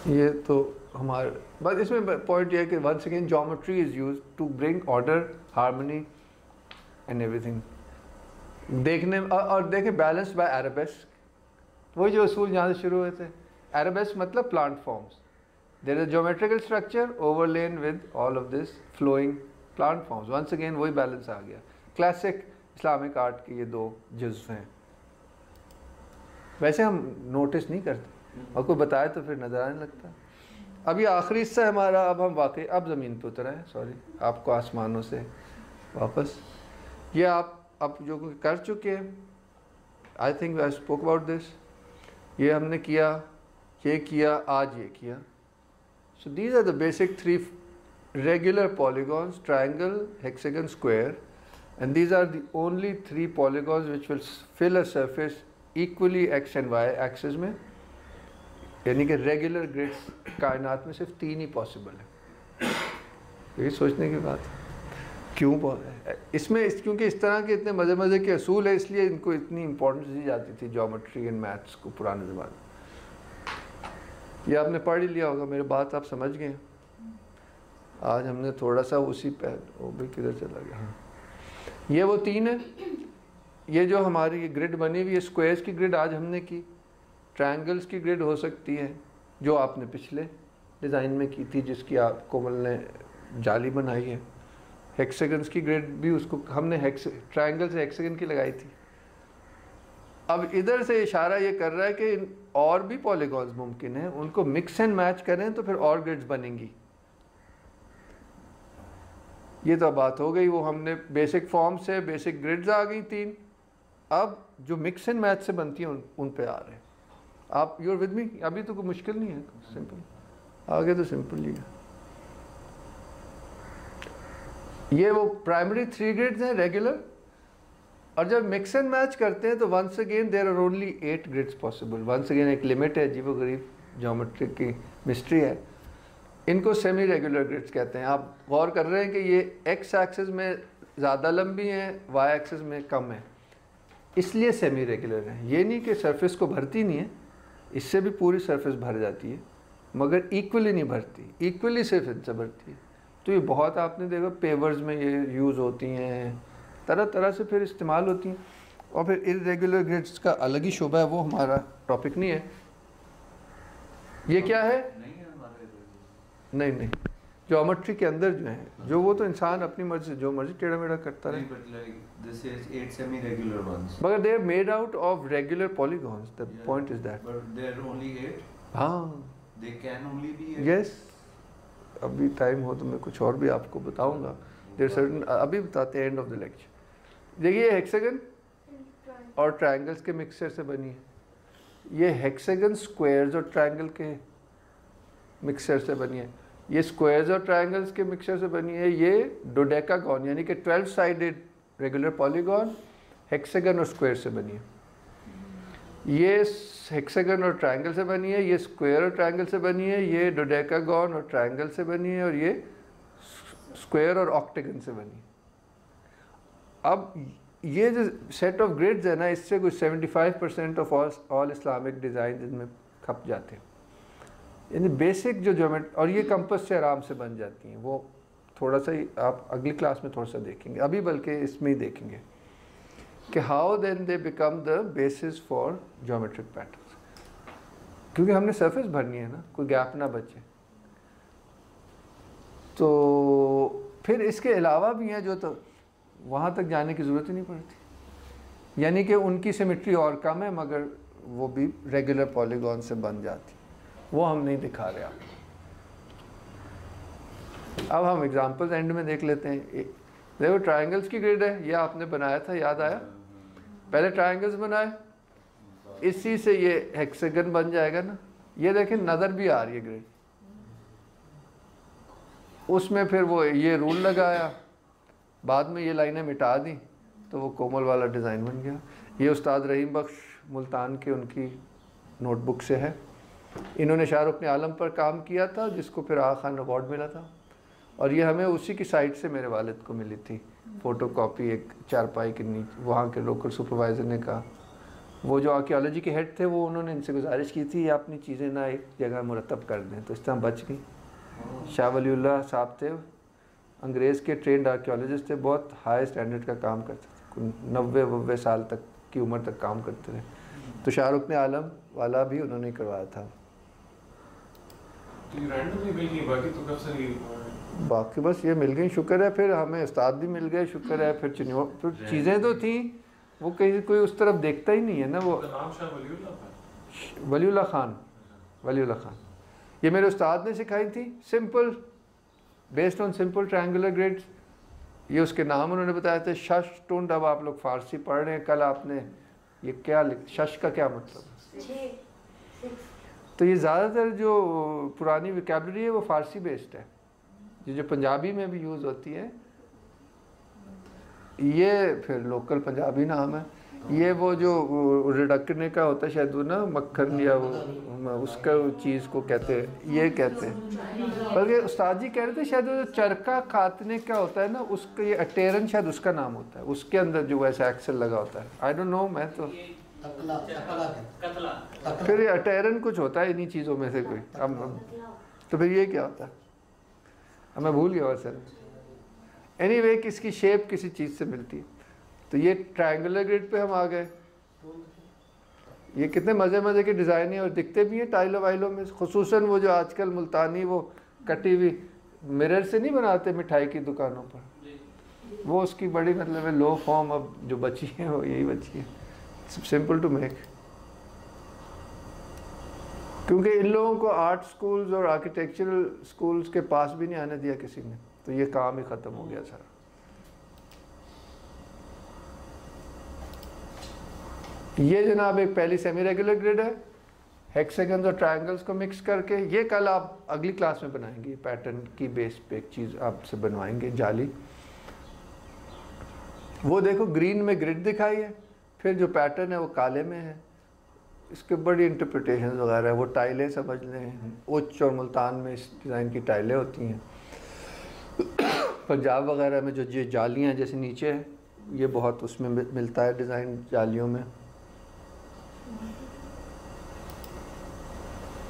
ये तो हमारे बस इसमें पॉइंट ये है कि once again geometry is use to bring order, harmony and everything. देखने और देखें बैलेंस्ड बाय एराबेस्क, वही जो असूल जहाँ से शुरू हुए थे। एराबेस्क मतलब plant forms, there is geometrical structure overlain with all of this flowing plant forms. Once again वही बैलेंस आ गया। क्लासिक इस्लामिक आर्ट के ये 2 जुज़्व हैं। वैसे हम नोटिस नहीं करते, और कोई बताए तो फिर नज़र आने लगता है। अब ये आखिरी हिस्सा है हमारा। अब हम वाकई अब ज़मीन पर उतर आए, सॉरी आपको आसमानों से वापस। ये आप अब जो कर चुके हैं, I think I spoke about this. ये हमने किया, ये किया, आज ये किया। So these are the basic 3 regular polygons, triangle, hexagon, square, and these are the only 3 polygons which will fill a surface equally x and y axis में, यानी कि रेगुलर ग्रिड्स कायनात में सिर्फ 3 ही पॉसिबल है। यही सोचने की बात है। क्यों इसमें क्योंकि इस तरह के इतने मज़े के असूल है, इसलिए इनको इतनी इम्पोर्टेंस दी जाती थी ज्योमेट्री एंड मैथ्स को पुराने ज़माने में। ये आपने पढ़ ही लिया होगा, मेरी बात आप समझ गए। आज हमने थोड़ा सा उसी पे, वो भी किधर चला गया। हाँ, ये वो 3 है। ये जो हमारी ये ग्रिड बनी हुई है, स्क्वायर्स की ग्रिड आज हमने की, ट्रायंगल्स की ग्रिड हो सकती है जो आपने पिछले डिज़ाइन में की थी, जिसकी आप कोमल ने जाली बनाई है। हेक्सागन्स की ग्रिड भी उसको हमने ट्रायंगल से हेक्सागन की लगाई थी। अब इधर से इशारा ये कर रहा है कि और भी पॉलीगॉन्स मुमकिन हैं, उनको मिक्स एंड मैच करें तो फिर और ग्रिड्स बनेंगी। ये तो बात हो गई, वो हमने बेसिक फॉर्म से बेसिक ग्रिड्स आ गई 3। अब जो मिक्स एंड मैच से बनती हैं उन पे आ रहे हैं। आप यूर विद मी? अभी तो कोई मुश्किल नहीं है, सिंपल, आगे तो सिंपल ही है। ये वो प्राइमरी 3 ग्रिड्स हैं रेगुलर, और जब मिक्स एंड मैच करते हैं तो once again there are only 8 grids possible. Once again एक लिमिट है, अजीब गरीब ज्योमेट्री की मिस्ट्री है। इनको सेमी रेगुलर ग्रिड्स कहते हैं। आप गौर कर रहे हैं कि ये एक्स एक्सिस में ज़्यादा लंबी हैं, वाई एक्सिस में कम है, इसलिए सेमी रेगुलर है। ये नहीं कि सरफेस को भरती नहीं है, इससे भी पूरी सरफेस भर जाती है, मगर इक्वली नहीं भरती, इक्वली सिर्फ इनसे भरती है। तो ये बहुत आपने देखा पेवर्स में ये यूज़ होती हैं, तरह तरह से फिर इस्तेमाल होती हैं। और फिर इर्रेगुलर ग्रिड्स का अलग ही शोबा है, वो हमारा टॉपिक नहीं है। ये क्या है? नहीं, ज्योमेट्री के अंदर जो है, जो वो तो इंसान अपनी मर्जी से जो मर्जी टेढ़ा मेढ़ा करता रहे। मगर they are made out of regular polygons, the point is that. But there are only 8. हाँ, They can only be 8. Yes. अभी टाइम हो तो मैं कुछ और भी आपको बताऊंगा। देयर सर्टेन, अभी बताते हैं एंड ऑफ द लेक्चर। देखिए हेक्सागन और ट्रायंगल्स के मिक्सचर से बनी है। ये हेक्सागन स्क्वायर्स और ट्रायंगल के मिक्सचर से बनी है। ये स्क्वायर्स और ट्रायंगल्स के मिक्सचर से बनी है। ये डोडेकागॉन यानी कि 12 साइडेड रेगुलर पॉलीगॉन हेक्सागन और स्क्वायर से बनी है। ये हेक्सागन और ट्रायंगल से बनी है, ये स्क्वायर और ट्रायंगल से बनी है, ये डोडेकागॉन और ट्रायंगल से बनी है, और ये स्क्वायर और ऑक्टेगन से बनी है। अब ये जो सेट ऑफ ग्रिड्स है ना, इससे कुछ 75% ऑफ ऑल इस्लामिक डिज़ाइन इनमें खप जाते हैं। यानी बेसिक जो ज्योमेट्री, और ये कंपास से आराम से बन जाती हैं। वो थोड़ा सा ही आप अगली क्लास में थोड़ा सा देखेंगे, अभी बल्कि इसमें ही देखेंगे कि how then they become the basis for geometric patterns. क्योंकि हमने सरफेस भरनी है ना, कोई गैप ना बचे। तो फिर इसके अलावा भी हैं जो तो वहाँ तक जाने की ज़रूरत ही नहीं पड़ती, यानी कि उनकी सिमेट्री और कम है, मगर वो भी रेगुलर पॉलीगॉन से बन जाती। वो हम नहीं दिखा रहे आपको। अब हम एग्जांपल्स एंड में देख लेते हैं। देखो ट्रायंगल्स की ग्रिड है, ये आपने बनाया था, याद आया? पहले ट्रायंगल्स बनाए, इसी से ये हेक्सागन बन जाएगा ना। ये देखें नज़र भी आ रही है ग्रिड। उसमें फिर वो ये रूल लगाया, बाद में ये लाइनें मिटा दी, तो वो कोमल वाला डिज़ाइन बन गया। ये उस्ताद रहीम बख्श मुल्तान के उनकी नोटबुक से है। इन्होंने शाहरुख ने आलम पर काम किया था, जिसको फिर आगा खान अवार्ड मिला था। और ये हमें उसी की साइट से मेरे वालिद को मिली थी, फ़ोटो कॉपी एक चारपाई के नीचे। वहाँ के लोकल सुपरवाइज़र ने कहा, वो जो आर्कियोलॉजी के हेड थे, वो उन्होंने इनसे गुजारिश की थी अपनी चीज़ें ना एक जगह मुरतब कर दें, तो इस तरह बच गई। शाह वलीउल्लाह साहब थे, अंग्रेज़ के ट्रेंड आर्कियोलॉजिस्ट थे, बहुत हाई स्टैंडर्ड का काम करते थे, 90-90 साल तक की उम्र तक काम करते रहे। तो शाहरुख ने आलम वाला भी उन्होंने करवाया था। बाकी बस ये मिल गई, शुक्र है। फिर हमें उस्ताद भी मिल गए, शुक्र है। फिर चीज़ें तो थी, वो कहीं कोई उस तरफ देखता ही नहीं है ना। वो वलीउल्लाह खान, ये मेरे उस्ताद ने सिखाई थी, simple, based on simple triangular grids. ये उसके नाम उन्होंने बताया थे, शश टुंड। अब आप लोग फारसी पढ़ रहे हैं, कल आपने ये क्या शश का क्या मतलब है? तो ये ज़्यादातर जो पुरानी वोकैबुलरी है वो फ़ारसी बेस्ड है, ये जो पंजाबी में भी यूज़ होती है। ये फिर लोकल पंजाबी नाम है। ये वो जो रिडकने का होता है शायद वो ना मक्खन या वो उसका चीज़ को कहते हैं, ये कहते हैं। बल्कि उस्ताद जी कह रहे थे शायद वो चरखा काटने का होता है ना, उसका ये अटेरन शायद उसका नाम होता है, उसके अंदर जो वैसा एक्सेल लगा होता है। आई डोंट नो, मैं तो फिर ये अटेरन कुछ होता है इन्हीं चीज़ों में से कोई। अब तो फिर ये क्या होता है, अब मैं भूल गया सर। एनीवे किसकी शेप किसी चीज़ से मिलती है। तो ये ट्रायंगुलर ग्रिड पे हम आ गए। ये कितने मज़े मज़े के डिज़ाइन है और दिखते भी हैं टाइलों वाइलों में, खुसूसन वो जो आजकल मुल्तानी वो कटी हुई मिरर से नहीं बनाते मिठाई की दुकानों पर, वो उसकी बड़ी मतलब है लो फॉर्म अब जो बची है वो यही बची है। Simple to make. क्योंकि इन लोगों को आर्ट स्कूल्स और आर्किटेक्चरल स्कूल्स के पास भी नहीं आने दिया किसी ने, तो ये काम ही ख़त्म हो गया सारा। ये जनाब एक पहली सेमी रेगुलर ग्रिड है, हेक्सागन्स और ट्रायंगल्स को मिक्स करके। ये कल आप अगली क्लास में बनाएंगे, पैटर्न की बेस पे एक चीज़ आपसे बनवाएंगे जाली। वो देखो ग्रीन में ग्रिड दिखाई है, फिर जो पैटर्न है वो काले में है। इसके बड़ी इंटरप्रिटेशन वगैरह है। वो टाइलें समझ लें, उच्च और मुल्तान में इस डिज़ाइन की टाइलें होती हैं। पंजाब वगैरह में जो ये जालियाँ जैसे नीचे है, ये बहुत उसमें मिलता है डिज़ाइन जालियों में।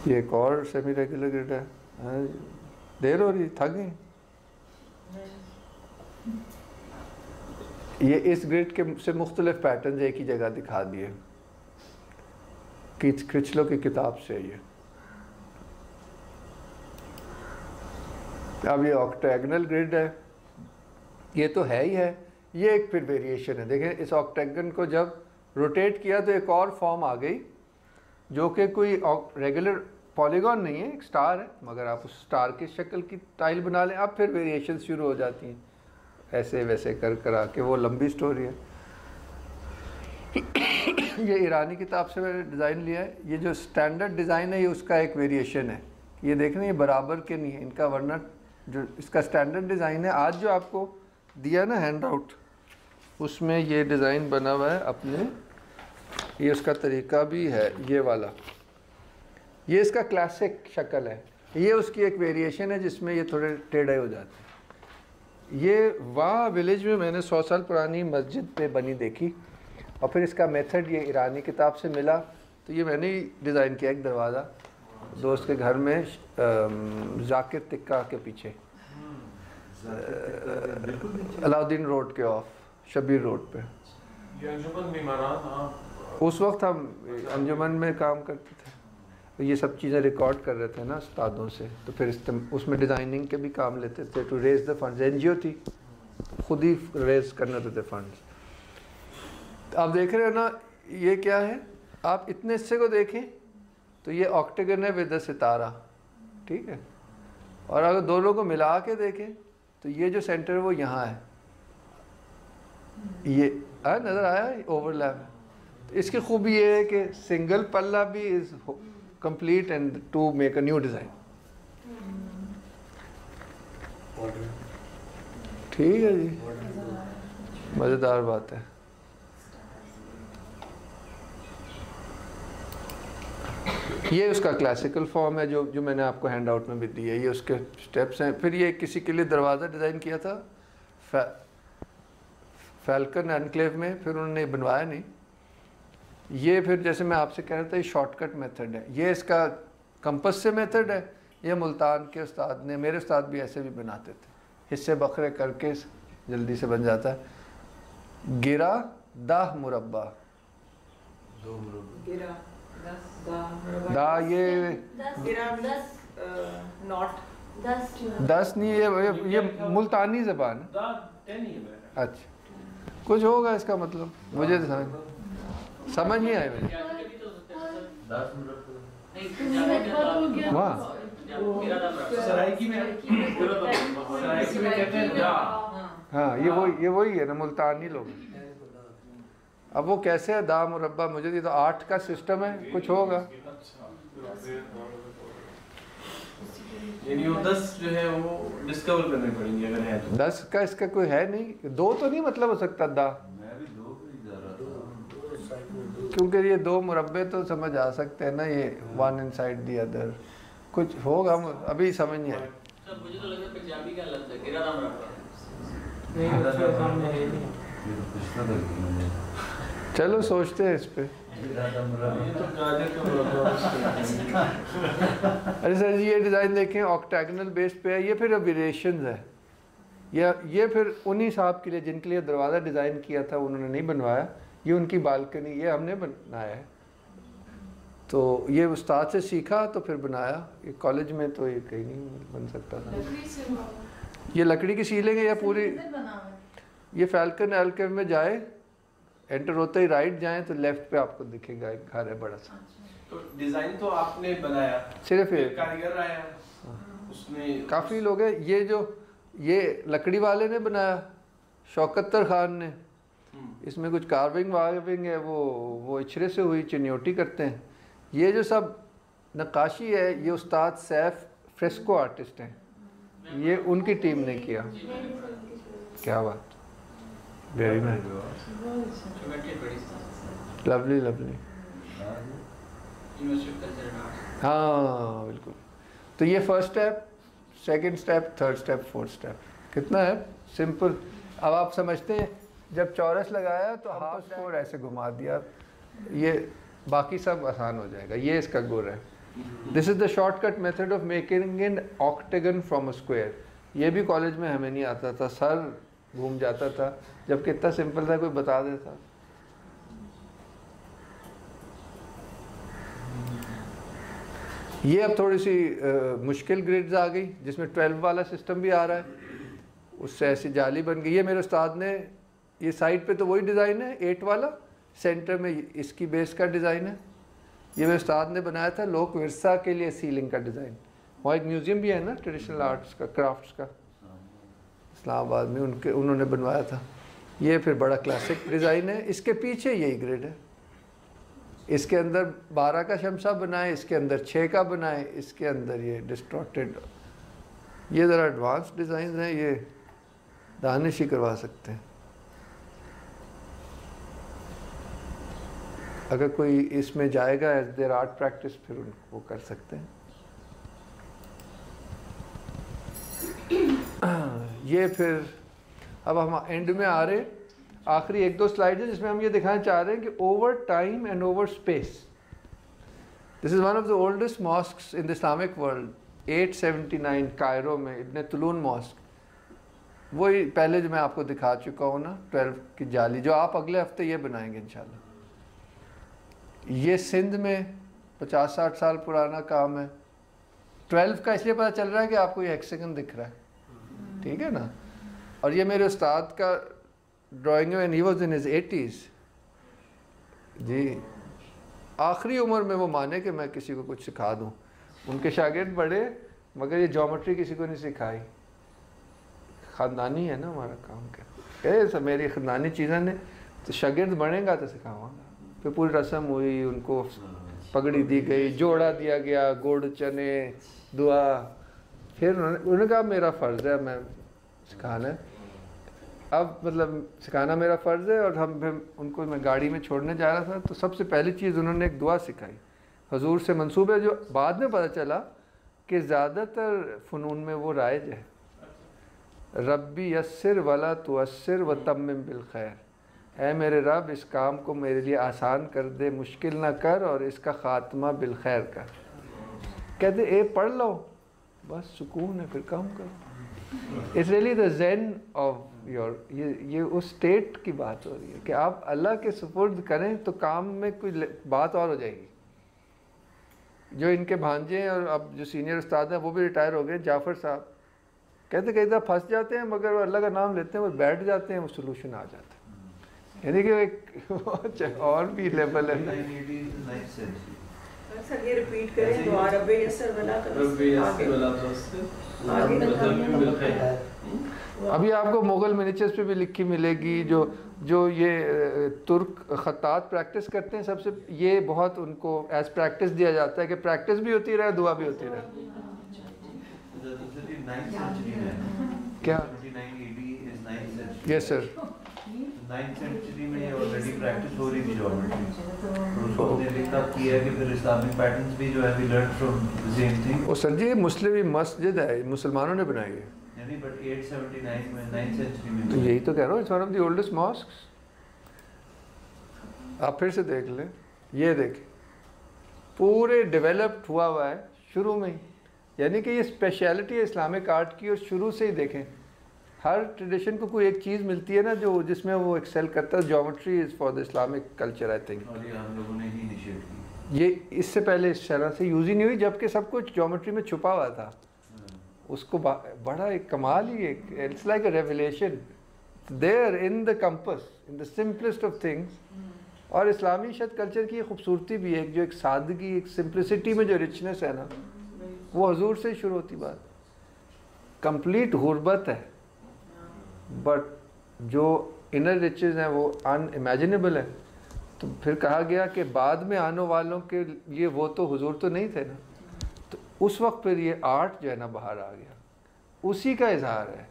ये एक और सेमी रेगुलर ग्रिड है। देर हो रही, थक गई। ये इस ग्रिड के से मुख्तलिफ पैटर्न एक ही जगह दिखा दिए, क्रिचलो की किताब से। ये अब ये ऑक्टेगनल ग्रिड है, ये तो है ही है। ये एक फिर वेरिएशन है। देखें इस ऑक्टेगन को जब रोटेट किया तो एक और फॉर्म आ गई जो कि कोई रेगुलर पॉलीगॉन नहीं है, एक स्टार है, मगर आप उस स्टार की शक्ल की टाइल बना लें, अब फिर वेरिएशन शुरू हो जाती हैं ऐसे वैसे कर करा के। वो लंबी स्टोरी है। ये ईरानी किताब से मैंने डिज़ाइन लिया है। ये जो स्टैंडर्ड डिज़ाइन है ये उसका एक वेरिएशन है। ये देखना ये बराबर के नहीं है इनका, वरना जो इसका स्टैंडर्ड डिज़ाइन है आज जो आपको दिया ना हैंड आउट, उसमें ये डिज़ाइन बना हुआ है अपने। ये उसका तरीका भी है ये वाला, ये इसका क्लासिक शक्ल है। ये उसकी एक वेरिएशन है जिसमें ये थोड़े टेढ़े हो जाते हैं। ये वाह विलेज में मैंने 100 साल पुरानी मस्जिद पे बनी देखी, और फिर इसका मेथड ये ईरानी किताब से मिला, तो ये मैंने ही डिज़ाइन किया। एक दरवाज़ा दोस्त के घर में जाकिर तिक्का के पीछे, अलाउद्दीन रोड के ऑफ शबीर रोड पे। उस वक्त हम अंजुमन में काम करते थे, तो ये सब चीज़ें रिकॉर्ड कर रहे थे ना उस्तादों से, तो फिर उसमें डिज़ाइनिंग के भी काम लेते थे। To raise the funds, NGO थी, खुद ही रेज करने होते थे फंड्स। तो आप देख रहे हो ना ये क्या है, आप इतने हिस्से को देखें तो ये ऑक्टेगन है विद द सितारा, ठीक है। और अगर दोनों को मिला के देखें तो ये जो सेंटर है वो यहाँ है, ये नज़र आया ओवरलैप है। तो इसकी खूबी ये है कि सिंगल पल्ला भी is complete and to make a new design. ठीक है जी, मज़ेदार बात है। ये उसका क्लासिकल फॉर्म है जो मैंने आपको हैंड आउट में भी दी है। ये उसके स्टेप्स हैं। फिर ये किसी के लिए दरवाज़ा डिज़ाइन किया था फैल्कन एनक्लेव में, फिर उन्होंने बनवाया नहीं। ये फिर जैसे मैं आपसे कह रहा था ये शॉर्टकट मेथड है। ये इसका कंपस से मेथड है। ये मुल्तान के उस्ताद ने, मेरे उस्ताद भी ऐसे भी बनाते थे, हिस्से बखरे करके जल्दी से बन जाता है। गिरा 10 मुरब्बा, दा ये 10 नहीं, ये मुल्तानी ज़बान है। अच्छा कुछ होगा इसका मतलब, मुझे तो समझ नहीं आया मुझे। वाह हाँ, ये वही है ना, मुल्तानी लोग। अब वो कैसे है दा मुरब्बा, मुझे ये तो 8 का सिस्टम है, कुछ होगा। यानी वो 10 जो है वो डिस्कवर करने पड़ेंगे अगर है तो। 10 का इसका कोई है नहीं, 2 तो नहीं मतलब हो सकता दा। मैं भी 2 पे ही जा रहा था। क्योंकि ये दो मुरब्बे तो समझ आ सकते हैं ना, ये वन इनसाइड द अदर, कुछ होगा अभी समझ नहीं आया। सर मुझे तो लग रहा है पंजाबी का लफ्ज़ है गिरा नाम रखा है। नहीं उसके सामने है नहीं। चलो सोचते हैं इस पे। ये तो गाजर का मुरब्बा अरे सर जी ये डिज़ाइन देखें ऑक्टेगोनल बेस पे है, ये फिर वेरिएशंस है, ये फिर उन्हीं साहब के लिए जिनके लिए दरवाज़ा डिज़ाइन किया था उन्होंने नहीं बनवाया, ये उनकी बालकनी ये हमने बनाया है। तो ये उस्ताद से सीखा तो फिर बनाया, ये कॉलेज में तो ये कहीं नहीं बन सकता था। ये लकड़ी की सीलिंग है या पूरी, ये फैल्कन एल्केव में जाए, एंटर होते ही राइट जाएं तो लेफ्ट पे आपको दिखेगा एक घर है बड़ा सा। तो डिजाइन तो आपने बनाया, सिर्फ एक एक कारीगर आया उसने, काफ़ी लोग हैं, ये लकड़ी वाले ने बनाया, शौकत्तर खान ने, इसमें कुछ कार्विंग वार्विंग है, वो इचरे से हुई चिन्योटी करते हैं। ये जो सब नक्काशी है ये उस्ताद सैफ फ्रेस्को आर्टिस्ट हैं, ये उनकी टीम ने किया। क्या बात, वेरी नाइस, लवली लवली। हाँ बिल्कुल। तो ये first step, second step, third step, fourth step, कितना है सिंपल। अब आप समझते हैं जब चौरस लगाया तो हाफ स्कोर ऐसे घुमा दिया, ये बाकी सब आसान हो जाएगा। ये इसका गुर है। This is the shortcut method of making an ऑक्टेगन from a square. ये भी कॉलेज में हमें नहीं आता था, सर घूम जाता था, जबकि इतना सिंपल था कोई बता देता। ये अब थोड़ी सी मुश्किल ग्रिड्स आ गई जिसमें 12 वाला सिस्टम भी आ रहा है, उससे ऐसी जाली बन गई। ये मेरे उस्ताद ने, ये साइड पे तो वही डिज़ाइन है 8 वाला, सेंटर में इसकी बेस का डिज़ाइन है। ये मेरे उस्ताद ने बनाया था लोक विरसा के लिए सीलिंग का डिज़ाइन। वहाँ एक म्यूज़ियम भी है ना ट्रेडिशनल आर्ट्स का, क्राफ्ट्स का, इस्लामाबाद में उन्होंने बनवाया था। ये फिर बड़ा क्लासिक डिज़ाइन है। इसके पीछे यही ग्रिड है, इसके अंदर 12 का शमशा बनाए, इसके अंदर 6 का बनाए, इसके अंदर ये डिस्टॉर्टेड। ये ज़रा एडवांस डिज़ाइन हैं, ये दानिश ही करवा सकते हैं। अगर कोई इसमें जाएगा एज देयर आर्ट प्रैक्टिस फिर उनको कर सकते हैं। ये फिर अब हम एंड में आ रहे हैं, आखिरी 1-2 स्लाइड है जिसमें हम ये दिखाना चाह रहे हैं कि over time and over space, this is one of the oldest mosques in the Islamic world. 879 Cairo में इब्न तुलून मॉस्क, वही पहले जो मैं आपको दिखा चुका हूँ ना 12 की जाली, जो आप अगले हफ्ते ये बनाएंगे इंशाल्लाह। ये सिंध में 50-60 साल पुराना काम है। 12 का इसलिए पता चल रहा है कि आपको ये हेक्सागन दिख रहा है, ठीक है ना। और ये मेरे उस्ताद का ड्राइंग है, he was in his 80s जी, आखिरी उम्र में वो माने कि मैं किसी को कुछ सिखा दूँ। उनके शागिर्द बड़े, मगर ये ज्योमेट्री किसी को नहीं सिखाई, ख़ानदानी है ना हमारा काम। क्या सब मेरी ख़ानदानी चीज़ें ने, तो शागिर्द बनेगा तो सिखाऊंगा। फिर पूरी रस्म हुई, उनको पगड़ी दी गई, जोड़ा दिया गया, गुड़ चने दुआ। फिर उन्होंने कहा मेरा फ़र्ज़ है, मैं सिखाना है। अब मतलब सिखाना मेरा फ़र्ज़ है। और हम फिर उनको मैं गाड़ी में छोड़ने जा रहा था तो सबसे पहली चीज़ उन्होंने एक दुआ सिखाई, हुजूर से मंसूब है, जो बाद में पता चला कि ज़्यादातर फ़नून में वो राइज है। रब्बी यस्सिर वला तुअस्सिर व तम्मिम बिल खैर, ऐ मेरे रब इस काम को मेरे लिए आसान कर दे, मुश्किल ना कर, और इसका ख़ात्मा बिल खैर कर। कहते ए पढ़ लो बस सुकून है, फिर काम करो। It's really the zen of your, ये उस स्टेट की बात हो रही है कि आप अल्लाह के सुपुर्द करें तो काम में कोई बात और हो जाएगी। जो इनके भांजे हैं और अब जो सीनियर उस्ताद हैं वो भी रिटायर हो गए, जाफ़र साहब, कहते कई दफ़ा फंस जाते हैं मगर वो अल्लाह का नाम लेते हैं, वो बैठ जाते हैं, वो सोल्यूशन आ जाता है। यानी कि एक और भी लेवल है। सर ये रिपीट करें, दुआ रब्बे यस्सर वला अभी आपको मुग़ल मिनिचर्स पे भी लिखी मिलेगी, जो ये तुर्क ख़त्तात प्रैक्टिस करते हैं, सबसे ये बहुत उनको एज प्रैक्टिस दिया जाता है कि प्रैक्टिस भी होती रहे, दुआ भी होती रहे। क्या? Yes sir. 9th सेंचुरी में ये ऑलरेडी प्रैक्टिस हो रही थी ज्योमेट्री, और उसको हमने लिखा किया कि फिर इस्लामिक पैटर्न्स भी जो है we learn from the same thing. वो सर जी मुस्लिम मस्जिद है, मुसलमानों ने बनाई है। यानी बट 879 में 9th सेंचुरी में, तो यही तो कह रहा हूँ, it's one of the oldest mosques. आप फिर से देख लें, ये देखें पूरे डेवलप्ड हुआ है शुरू में ही, यानी कि ये स्पेशलिटी है इस्लामिक आर्ट की। और शुरू से ही देखें हर ट्रेडिशन को कोई एक चीज़ मिलती है ना जो जिसमें वो एक्सेल करता है। Geometry is for the Islamic culture I think. और ये हम लोगों ने ही इनिशिएट की। ये इससे पहले इस तरह से यूज़ ही नहीं हुई, जबकि सब कुछ ज्योमेट्री में छुपा हुआ था। उसको बड़ा एक कमाल ही एक, it's like a revelation there in the compass, in the simplest of things. और इस्लामी शत कल्चर की खूबसूरती भी है, जो एक सादगी, एक सिंप्लिसिटी में जो रिचनेस है ना, वो हजूर से ही शुरू होती बात। कंप्लीट गुर्बत है, बट जो इनर रिचेस हैं वो अनइमेजिनेबल है। तो फिर कहा गया कि बाद में आने वालों के लिए वो तो हुजूर तो नहीं थे ना, तो उस वक्त फिर ये आर्ट जो है ना बाहर आ गया, उसी का इजहार है।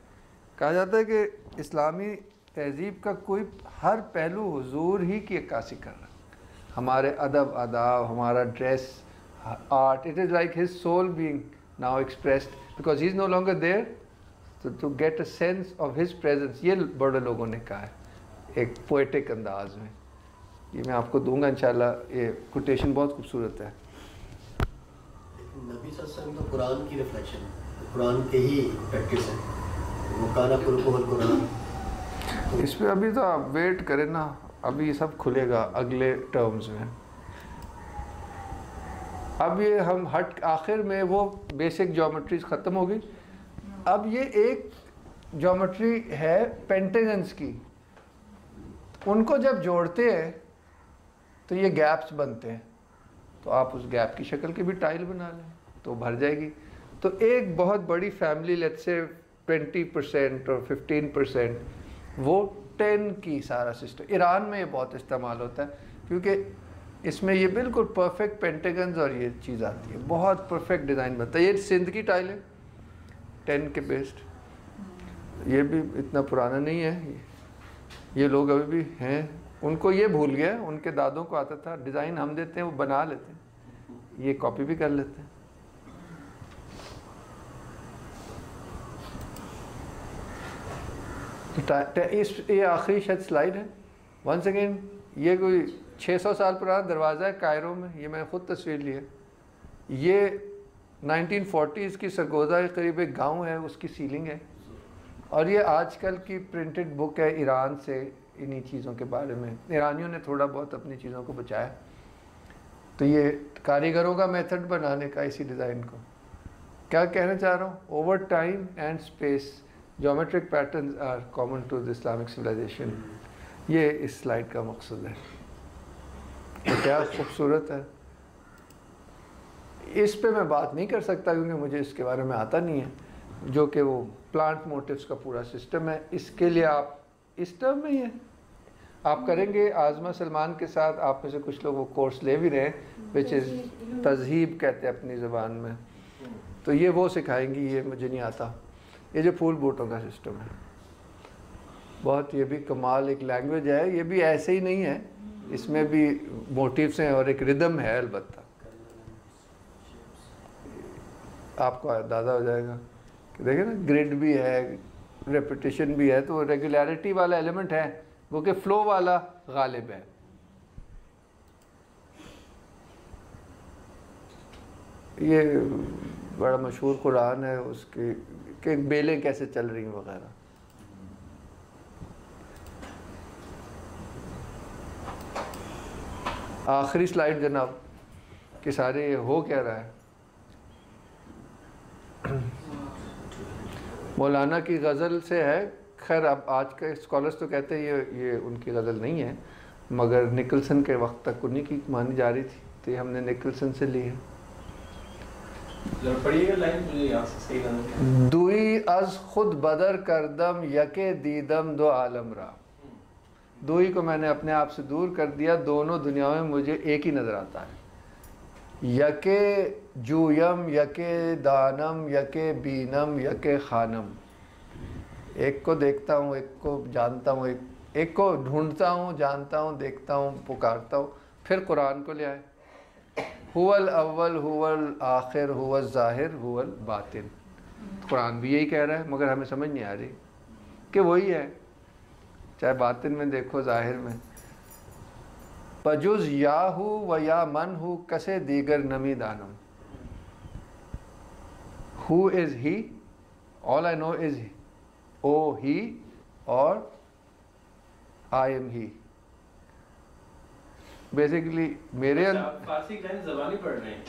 कहा जाता है कि इस्लामी तहजीब का कोई हर पहलू हुजूर ही की अक्कासी कर रहा है। हमारे अदब आदाब, हमारा dress, art, it is like his soul being now expressed because he is no longer there, to get a sense of his presence. ये बड़े लोगों ने कहा है एक पोएटिक अंदाज में। ये मैं आपको दूंगा इंशाल्लाह, ये कोटेशन बहुत खूबसूरत है। नबी सल्लल्लाहु अलैहि वसल्लम तो कुरान की रिफ्लेक्शन है, कुरान के ही प्रैक्टिस है, वो काना कुल कुरान। इस पर अभी तो आप वेट करें ना, अभी सब खुलेगा अगले टर्म्स में। अब ये हम हट आखिर में वो बेसिक ज्योमेट्रीज ख़त्म हो गई। अब ये एक ज्योमेट्री है पेंटागन्स की, उनको जब जोड़ते हैं तो ये गैप्स बनते हैं, तो आप उस गैप की शक्ल की भी टाइल बना लें तो भर जाएगी। तो एक बहुत बड़ी फैमिली, लेट्स से 20% और 15%, वो 10 की सारा सिस्टम। ईरान में ये बहुत इस्तेमाल होता है क्योंकि इसमें ये बिल्कुल परफेक्ट पेंटागन्स और ये चीज़ आती है, बहुत परफेक्ट डिज़ाइन बनता है। ये सिंध की टाइल है 10 के बेस्ड, ये भी इतना पुराना नहीं है, ये लोग अभी भी हैं। उनको ये भूल गया, उनके दादों को आता था, डिज़ाइन हम देते हैं वो बना लेते हैं, ये कॉपी भी कर लेते हैं। ये आखिरी शायद स्लाइड है। वंस अगेन ये कोई 600 साल पुराना दरवाज़ा है कायरो में, ये मैंने ख़ुद तस्वीर ली है। ये 1940s की सरगोजा के करीब एक गांव है, उसकी सीलिंग है। और ये आजकल की प्रिंटेड बुक है ईरान से, इन्हीं चीज़ों के बारे में। ईरानियों ने थोड़ा बहुत अपनी चीज़ों को बचाया। तो ये कारीगरों का मेथड बनाने का इसी डिज़ाइन को। क्या कहना चाह रहा हूँ, over time and space geometric patterns are common to the Islamic civilization. ये इस स्लाइड का मकसद है। तो क्या खूबसूरत है। इस पे मैं बात नहीं कर सकता क्योंकि मुझे इसके बारे में आता नहीं है, जो कि वो प्लांट मोटिव्स का पूरा सिस्टम है। इसके लिए आप इस टर्म में ही है, आप करेंगे आज़मा सलमान के साथ। आप में से कुछ लोग वो कोर्स ले भी रहे हैं, विच इज़ तज़हीब कहते हैं अपनी ज़बान में। तो ये वो सिखाएंगी, ये मुझे नहीं आता। ये जो फूल बूटों का सिस्टम है बहुत, ये भी कमाल एक लैंग्वेज है। ये भी ऐसे ही नहीं है, इसमें भी मोटिव्स हैं और एक रिदम है। अलबत्ता आपको अंदाज़ा हो जाएगा कि देखिए ना, ग्रिड भी है, रेपिटेशन भी है, तो रेगुलरिटी वाला एलिमेंट है, वो कि फ्लो वाला गालिब है। ये बड़ा मशहूर कुरान है, उसकी कि बेलें कैसे चल रही हैं वगैरह। आखिरी स्लाइड जनाब कि सारे हो क्या रहा है। मौलाना की गज़ल से है। खैर अब आज के स्कॉलर्स तो कहते हैं ये उनकी गज़ल नहीं है, मगर निकलसन के वक्त तक उन्हीं की मानी जा रही थी, तो ये हमने निकलसन से ली है। दुई अज खुद बदर करदम यके दीदम दो आलम रा। दुई को मैंने अपने आप से दूर कर दिया, दोनों दुनियाओं में मुझे एक ही नज़र आता है। यके जूयम यके दानम यके बीनम यके खानम। एक को देखता हूँ, एक को जानता हूँ, एक एक को ढूंढता हूँ, जानता हूँ, देखता हूँ, पुकारता हूँ, फिर कुरान को ले आए। हुवल अव्वल हुवल आखिर हुवल ज़ाहिर हुवल बातिन। कुरान भी यही कह रहा है, मगर हमें समझ नहीं आ रही कि वही है, चाहे बातिन में देखो ज़ाहिर में। पजुज़ या हु व या मन हु कसे दीगर नमी दानम। Who is he, all I know is O he और आई एम ही। बेसिकली मेरे फारसी लाइन ज़बानी पढ़ रहे हैं।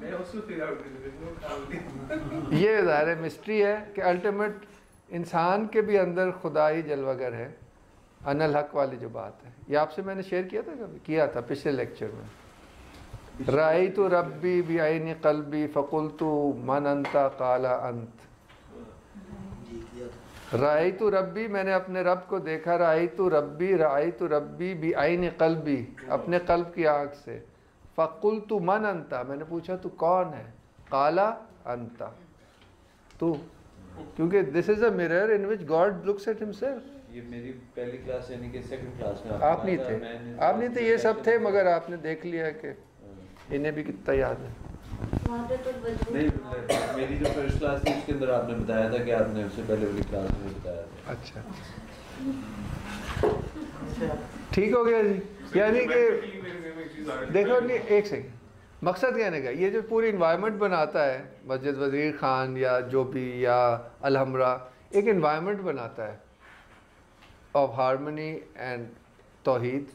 मैं उसको फिगर आउट कर दूंगा। ये ज़ाहिर मिस्ट्री है कि अल्टीमेट इंसान के भी अंदर खुदा ही जलवागर है, अनल हक वाली जो बात है। ये आपसे मैंने शेयर किया था, कभी किया था पिछले लेक्चर में। राइतु रब्बी बि आइनी क़ल्बी फ़क़ुल्तु मन अंता क़ाला अंत। राइतु रब्बी, मैंने अपने रब को देखा। राइतु रब्बी बि आइनी क़ल्बी, अपने क़ल्ब की आँख से। फ़क़ुल्तु मन अंता, मैंने पूछा तू कौन है? क़ाला अंता, तू। क्योंकि this is a mirror in which God looks at himself. ये मेरी पहली क्लास यानी कि सेकंड क्लास में आप नहीं थे, आप नहीं थे, ये सब थे, मगर आपने देख लिया कि इन्हें भी कितना याद है। नहीं, मेरी जो फर्स्ट क्लास थी उसके अंदर आपने बताया था कि आपने उससे पहले वाली क्लास में बताया था। अच्छा, ठीक हो गया जी। यानी कि देखो नहीं, एक सेकंड, मकसद कहने का ये जो पूरी इन्वायरमेंट बनाता है मस्जिद वज़ीर ख़ान या जो भी या अलहमरा, एक इन्वायरमेंट बनाता है ऑफ हारमनी एंड तौहीद।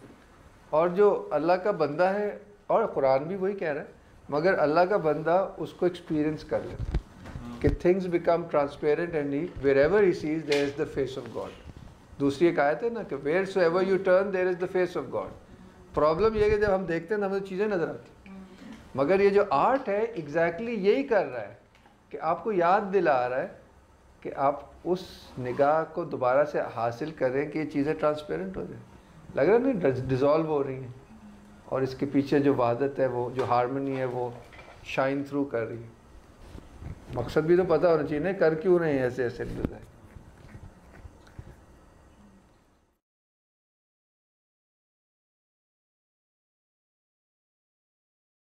और जो अल्लाह का बंदा है, और कुरान भी वही कह रहा है, मगर अल्लाह का बंदा उसको एक्सपीरियंस कर लेता कि things become transparent and wherever he sees there is the face of God. दूसरी एक आयत है ना कि wheresoever you turn there is the face of God. Problem ये है कि जब हम देखते हैं तो हमें चीज़ें नज़र आती, मगर ये जो आर्ट है एग्जैक्टली यही कर रहा है कि आपको याद दिला रहा है कि आप उस निगाह को दोबारा से हासिल करें कि ये चीज़ें ट्रांसपेरेंट हो जाए। लग रहा है ना, डिज़ोल्व हो रही हैं, और इसके पीछे जो वादत है, वो जो हारमनी है, वो शाइन थ्रू कर रही है। मकसद भी तो पता होना चाहिए ना, कर क्यों रहे हैं ऐसे ऐसे डिज़ाइन।